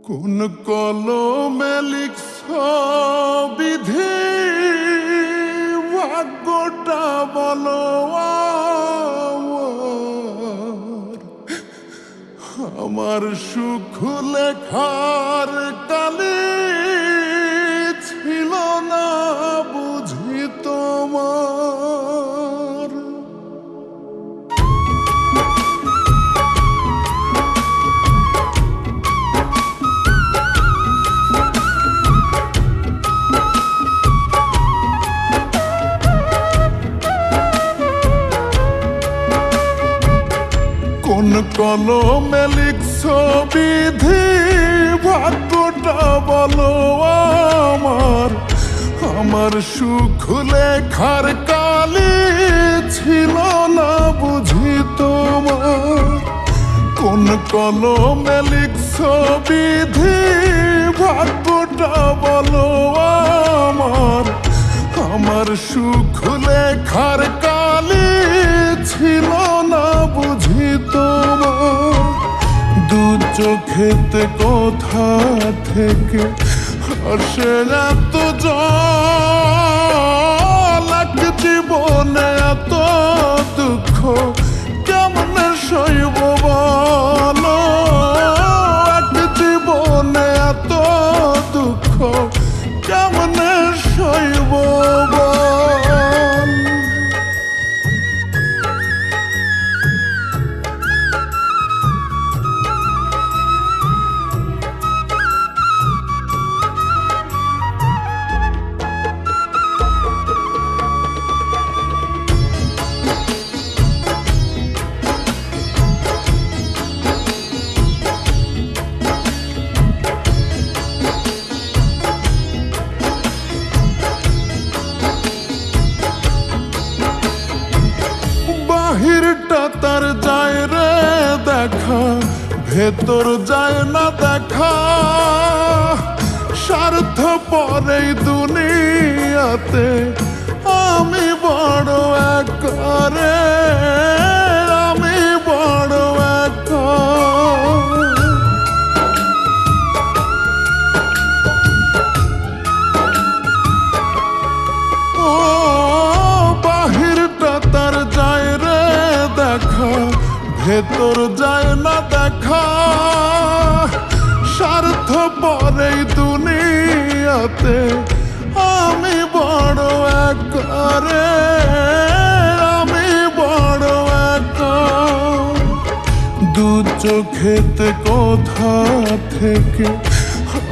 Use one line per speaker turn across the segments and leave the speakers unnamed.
কোন কলমে লিখছ বিধি ভাগ্যটা বলো আমার সুখ লেখার কালে ছিল না বুঝি তোমার। কোন কলমে লিখছ বিধি ভাগ্যটা বলো আমার সুখ লেখার কালে ছিল না বুঝি তোমার। কোন কলমে লিখছ বিধি ভাগ্যটা বলো আমার সুখ লেখার কালে ছিল না বুঝি তোমার। দু চোখেতে কোথা থেকে আসে এত জল, এক জীবনে এত দুঃখ কেমনে সইব বলো, এক জীবনে এত দুঃখ কেমনে সইব বল। বাহিরটা তার যায় রে দেখা, ভেতর যায় না দেখা। স্বার্থ পরে দুনিয়াতে আমি বড় একা রে, আমি বড় একা। ও বাহিরটা তার যায় রে দেখা, ভেতর যায় না দেখা। স্বার্থ পরে দুনিয়াতে আমি বড় একা রে, আমি বড় একা। দু চোখেতে কোথা থেকে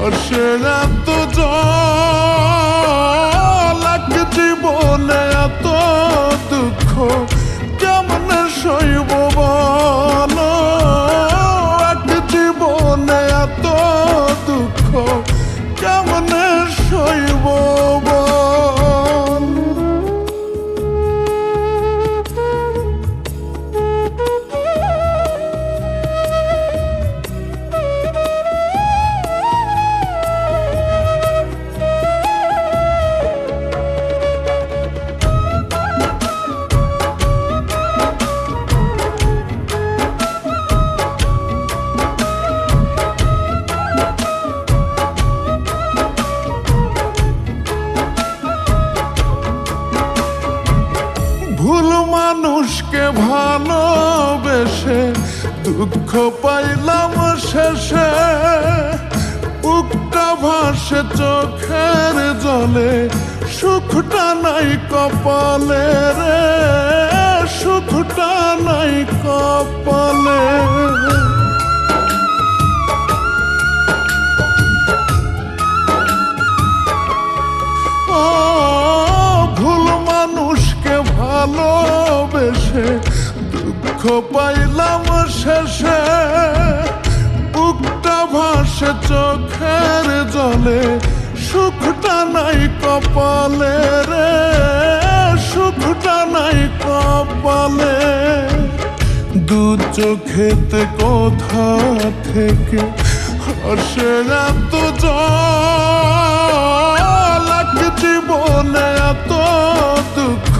আসে এত জল, এক জীবনে এত দুঃখ কেমনে সইব বলো, এক জীবনে এত দুঃখ কেমনে সইব বল। ভুল মানুষকে ভালোবেসে দুঃখ পাইলাম শেষে। বুকটা ভাসে চোখের জলে, সুখটা নাই কপালে রে, সুখটা নাই কপালে। ও ভুল মানুষকে ভালোবেসে দুঃখ পাইলাম শেষে। বুকটা ভাসে চোখের জলে, সুখটা নাই কপালে রে, সুখটা নাই কপালে। দু চোখেতে কোথা থেকে আসে এত জল, এক জীবনে এত দুঃখ